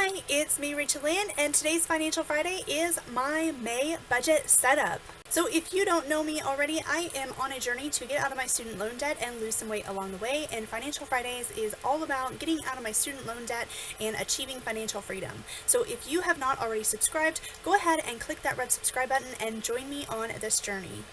Hi, it's me, Rachel Lynn, and today's Financial Friday is my May budget setup. So if you don't know me already, I am on a journey to get out of my student loan debt and lose some weight along the way, and Financial Fridays is all about getting out of my student loan debt and achieving financial freedom. So if you have not already subscribed, go ahead and click that red subscribe button and join me on this journey.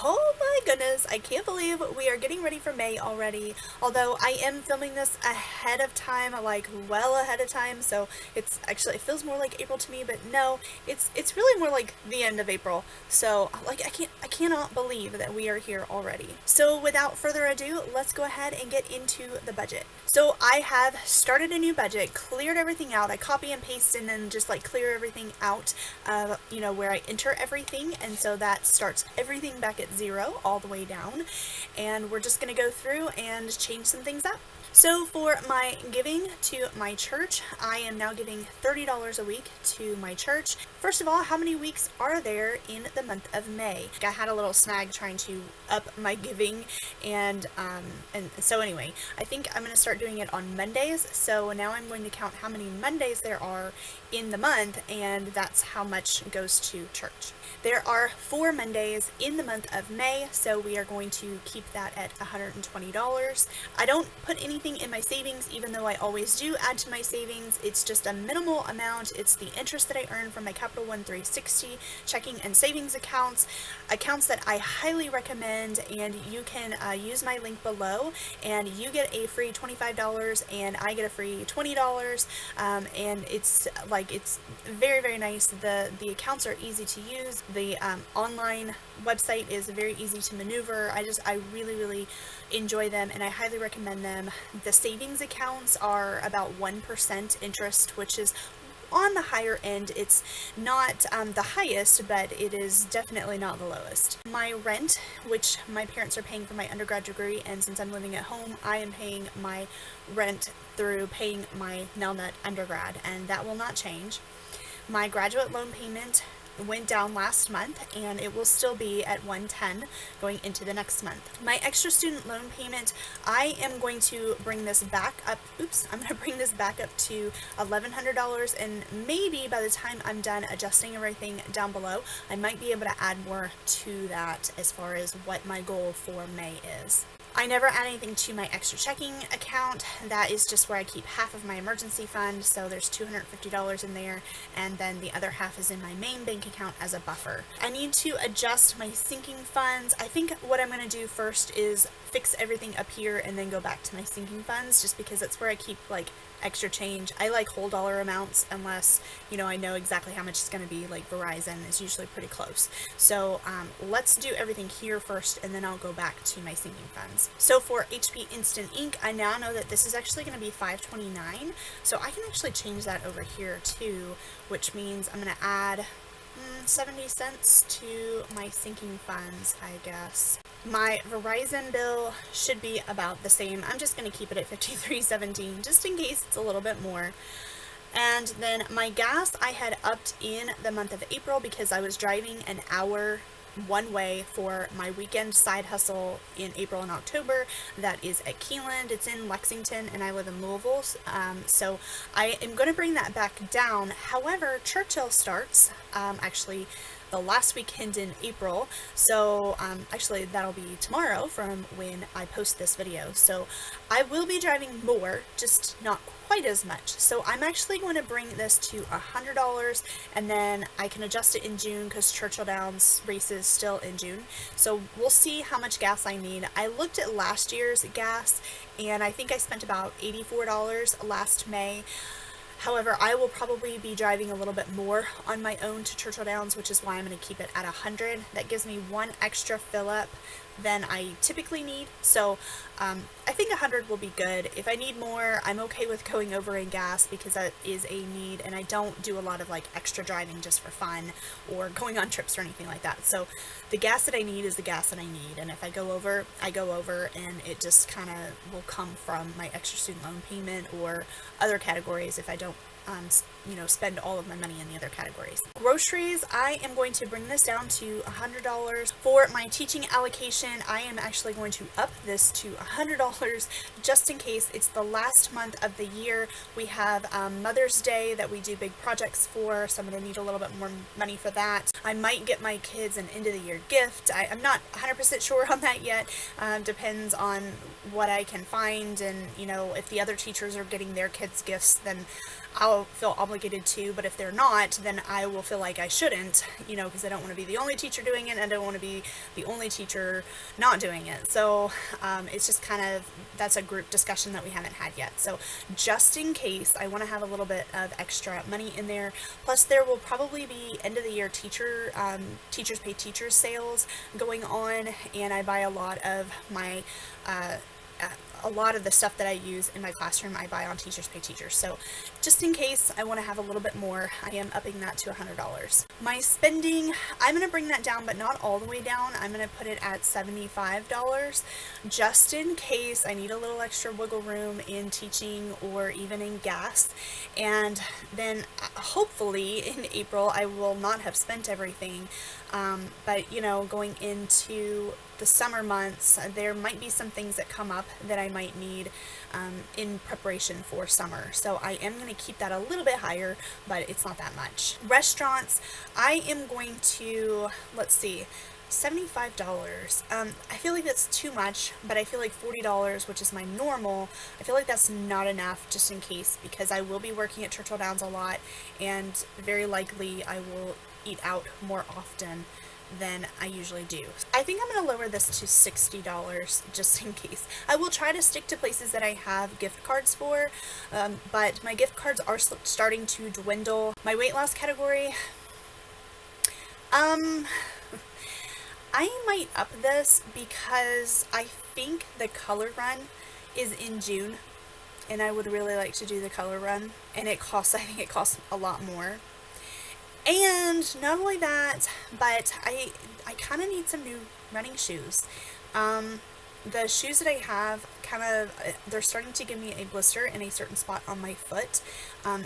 Oh my goodness, I can't believe we are getting ready for May already. Although I am filming this ahead of time, like well ahead of time, so it feels more like April to me, but no, it's really more like the end of April. So like I cannot believe that we are here already. So without further ado, let's go ahead and get into the budget. So I have started a new budget, cleared everything out. I copy and paste and then just like clear everything out, where I enter everything, and so that starts everything back at zero all the way down, and we're just going to go through and change some things up. So for my giving to my church, I am now giving $30 a week to my church. First of all, how many weeks are there in the month of May? I had a little snag trying to up my giving, and so anyway, I think I'm going to start doing it on Mondays. So now I'm going to count how many Mondays there are in the month, and that's how much goes to church. There are 4 Mondays in the month of May, so we are going to keep that at $120. I don't put anything in my savings, even though I always do add to my savings. It's just a minimal amount. It's the interest that I earn from my Capital One 360 checking and savings accounts that I highly recommend, and you can use my link below, and you get a free $25, and I get a free $20, and it's very, very nice. The accounts are easy to use. The online website is very easy to maneuver. I really, really enjoy them, and I highly recommend them. The savings accounts are about 1% interest, which is on the higher end. It's not the highest, but it is definitely not the lowest. My rent, which my parents are paying for my undergrad degree, and since I'm living at home, I am paying my rent through paying my Nelnet undergrad, and that will not change. My graduate loan payment went down last month, and it will still be at $110 going into the next month. My extra student loan payment, I am going to bring this back up. I'm going to bring this back up to $1,100, and maybe by the time I'm done adjusting everything down below, I might be able to add more to that as far as what my goal for May is. I never add anything to my extra checking account. That is just where I keep half of my emergency fund, so there's $250 in there, and then the other half is in my main bank account as a buffer. I need to adjust my sinking funds. I think what I'm going to do first is fix everything up here and then go back to my sinking funds, just because that's where I keep like extra change. I like whole dollar amounts unless, I know exactly how much it's going to be. Like Verizon is usually pretty close. So let's do everything here first, and then I'll go back to my sinking funds. So for HP Instant Ink, I now know that this is actually going to be $5.29. So I can actually change that over here too, which means I'm going to add 70 cents to my sinking funds, I guess. My Verizon bill should be about the same. I'm just going to keep it at $53.17 just in case it's a little bit more. And then my gas I had upped in the month of April because I was driving an hour one way for my weekend side hustle in April and October. That is at Keyland. It's in Lexington, and I live in Louisville, so I am going to bring that back down. However, Churchill starts actually the last weekend in April, so actually that'll be tomorrow from when I post this video. So I will be driving more, just not quite as much. So I'm actually going to bring this to $100, and then I can adjust it in June because Churchill Downs race is still in June. So we'll see how much gas I need. I looked at last year's gas, and I think I spent about $84 last May. However, I will probably be driving a little bit more on my own to Churchill Downs, which is why I'm going to keep it at 100. That gives me one extra fill up than I typically need. So I think 100 will be good. If I need more, I'm okay with going over in gas because that is a need, and I don't do a lot of like extra driving just for fun or going on trips or anything like that. So the gas that I need is the gas that I need, and if I go over, I go over, and it just kind of will come from my extra student loan payment or other categories if I don't spend all of my money in the other categories. Groceries, I am going to bring this down to $100. For my teaching allocation, I am actually going to up this to $100 just in case it's the last month of the year. We have Mother's Day that we do big projects for, so I'm going to need a little bit more money for that. I might get my kids an end of the year gift. I'm not 100% sure on that yet. Depends on what I can find, and if the other teachers are getting their kids gifts, then I'll feel obligated to, but if they're not, then I will feel like I shouldn't, because I don't want to be the only teacher doing it, and I don't want to be the only teacher not doing it. So it's just kind of, that's a group discussion that we haven't had yet. So just in case, I want to have a little bit of extra money in there. Plus there will probably be end of the year teachers pay teachers sales going on, and I buy a lot of my a lot of the stuff that I use in my classroom, I buy on Teachers Pay Teachers. So just in case I want to have a little bit more, I am upping that to $100. My spending, I'm going to bring that down, but not all the way down. I'm going to put it at $75 just in case I need a little extra wiggle room in teaching or even in gas. And then hopefully in April, I will not have spent everything. But going into the summer months, there might be some things that come up that I might need in preparation for summer. So I am going to keep that a little bit higher, but it's not that much. Restaurants, I am going to, let's see, $75. I feel like that's too much, but I feel like $40, which is my normal, I feel like that's not enough just in case, because I will be working at Churchill Downs a lot, and very likely I will eat out more often than I usually do. I think I'm going to lower this to $60 just in case. I will try to stick to places that I have gift cards for, but my gift cards are starting to dwindle. My weight loss category, I might up this because I think the color run is in June, and I would really like to do the color run, and I think it costs a lot more. And not only that, but I kind of need some new running shoes. The shoes that I have they're starting to give me a blister in a certain spot on my foot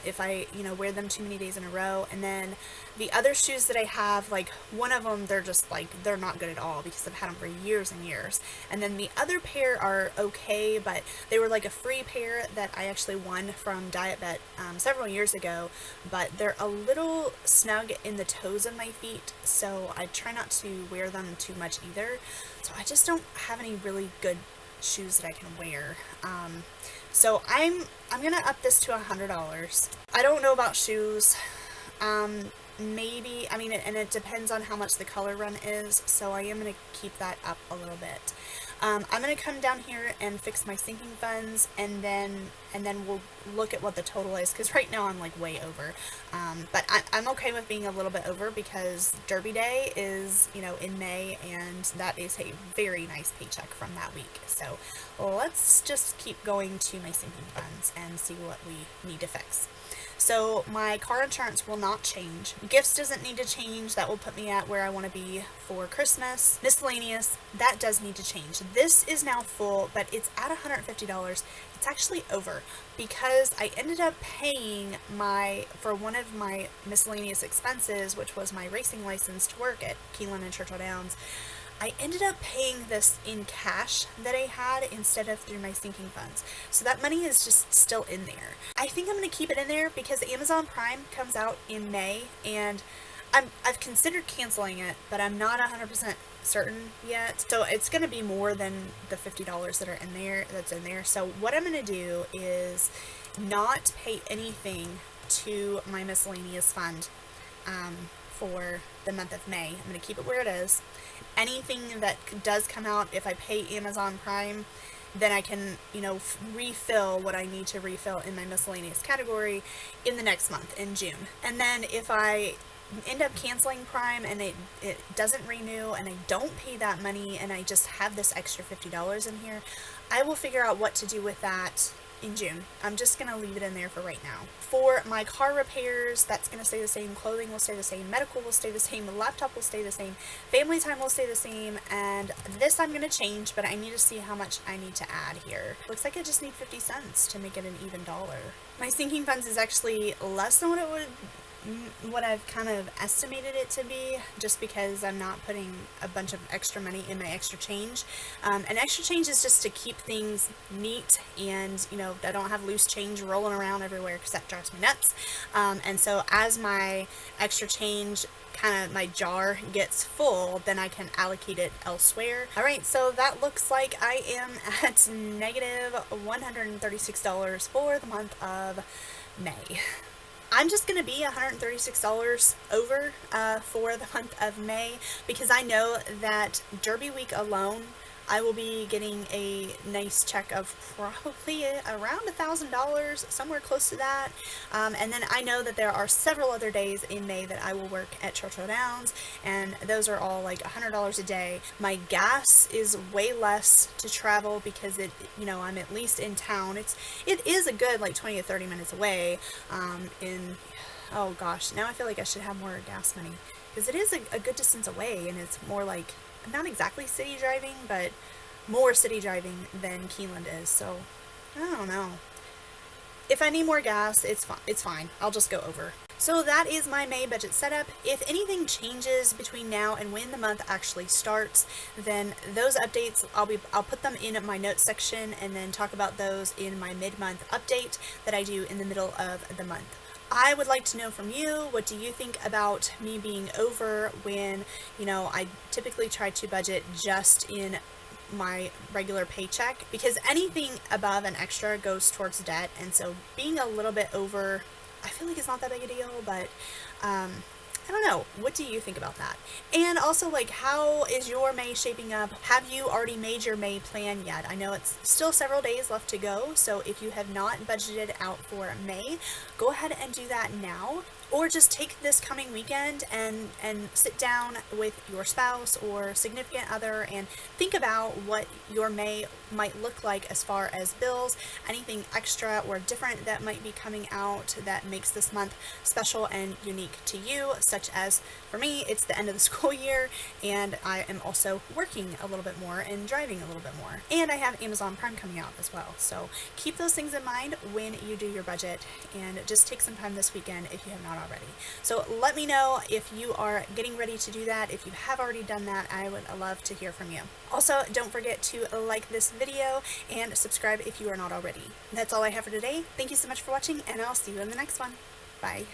if I wear them too many days in a row. And then the other shoes that I have, like one of them, they're not good at all because I've had them for years and years. And then the other pair are okay, but they were like a free pair that I actually won from Diet Bet several years ago, but they're a little snug in the toes of my feet, so I try not to wear them too much either. So I just don't have any really good shoes that I can wear. So I'm gonna up this to $100. I don't know about shoes. Maybe, and it depends on how much the color run is, so I am going to keep that up a little bit. I'm going to come down here and fix my sinking funds, and then we'll look at what the total is, because right now I'm like way over. But I'm okay with being a little bit over because Derby Day is, in May, and that is a very nice paycheck from that week. So let's just keep going to my sinking funds and see what we need to fix. So my car insurance will not change. Gifts doesn't need to change. That will put me at where I want to be for Christmas. Miscellaneous, that does need to change. This is now full, but it's at $150. It's actually over because I ended up paying for one of my miscellaneous expenses, which was my racing license to work at Keeneland and Churchill Downs. I ended up paying this in cash that I had instead of through my sinking funds. So that money is just still in there. I think I'm going to keep it in there because Amazon Prime comes out in May, and I've considered canceling it, but I'm not 100% certain yet. So it's going to be more than the $50 that's in there. So what I'm going to do is not pay anything to my miscellaneous fund for the month of May. I'm going to keep it where it is. Anything that does come out, if I pay Amazon Prime, then I can, refill what I need to refill in my miscellaneous category in the next month, in June. And then if I end up canceling Prime and it doesn't renew and I don't pay that money and I just have this extra $50 in here, I will figure out what to do with that in June. I'm just going to leave it in there for right now. For my car repairs, that's going to stay the same. Clothing will stay the same. Medical will stay the same. Laptop will stay the same. Family time will stay the same. And this I'm going to change, but I need to see how much I need to add here. Looks like I just need 50 cents to make it an even dollar. My sinking funds is actually less than what I've kind of estimated it to be, just because I'm not putting a bunch of extra money in my extra change. And extra change is just to keep things neat, and I don't have loose change rolling around everywhere, because that drives me nuts. And so as my extra change, kind of my jar gets full, then I can allocate it elsewhere. Alright, so that looks like I am at negative $136 for the month of May. I'm just going to be $136 over for the month of May, because I know that Derby week alone I will be getting a nice check of probably around $1,000, somewhere close to that. And then I know that there are several other days in May that I will work at Churchill Downs, and those are all like $100 a day. My gas is way less to travel because I'm at least in town. It is a good like 20 to 30 minutes away. Oh gosh, now I feel like I should have more gas money, because it is a good distance away, and it's more like, not exactly city driving, but more city driving than Keeneland is, so I don't know. If I need more gas, it's fine. I'll just go over. So that is my May budget setup. If anything changes between now and when the month actually starts, then those updates, I'll put them in my notes section, and then talk about those in my mid-month update that I do in the middle of the month. I would like to know from you, what do you think about me being over when, I typically try to budget just in my regular paycheck, because anything above an extra goes towards debt, and so being a little bit over, I feel like it's not that big a deal, but I don't know. What do you think about that? And also, like, how is your May shaping up? Have you already made your May plan yet? I know it's still several days left to go, so if you have not budgeted out for May, go ahead and do that now. Or just take this coming weekend and sit down with your spouse or significant other and think about what your May might look like as far as bills, anything extra or different that might be coming out that makes this month special and unique to you, such as for me, it's the end of the school year, and I am also working a little bit more and driving a little bit more. And I have Amazon Prime coming out as well. So keep those things in mind when you do your budget, and just take some time this weekend if you have not already. So let me know if you are getting ready to do that. If you have already done that, I would love to hear from you. Also, don't forget to like this video and subscribe if you are not already. That's all I have for today. Thank you so much for watching, and I'll see you in the next one. Bye.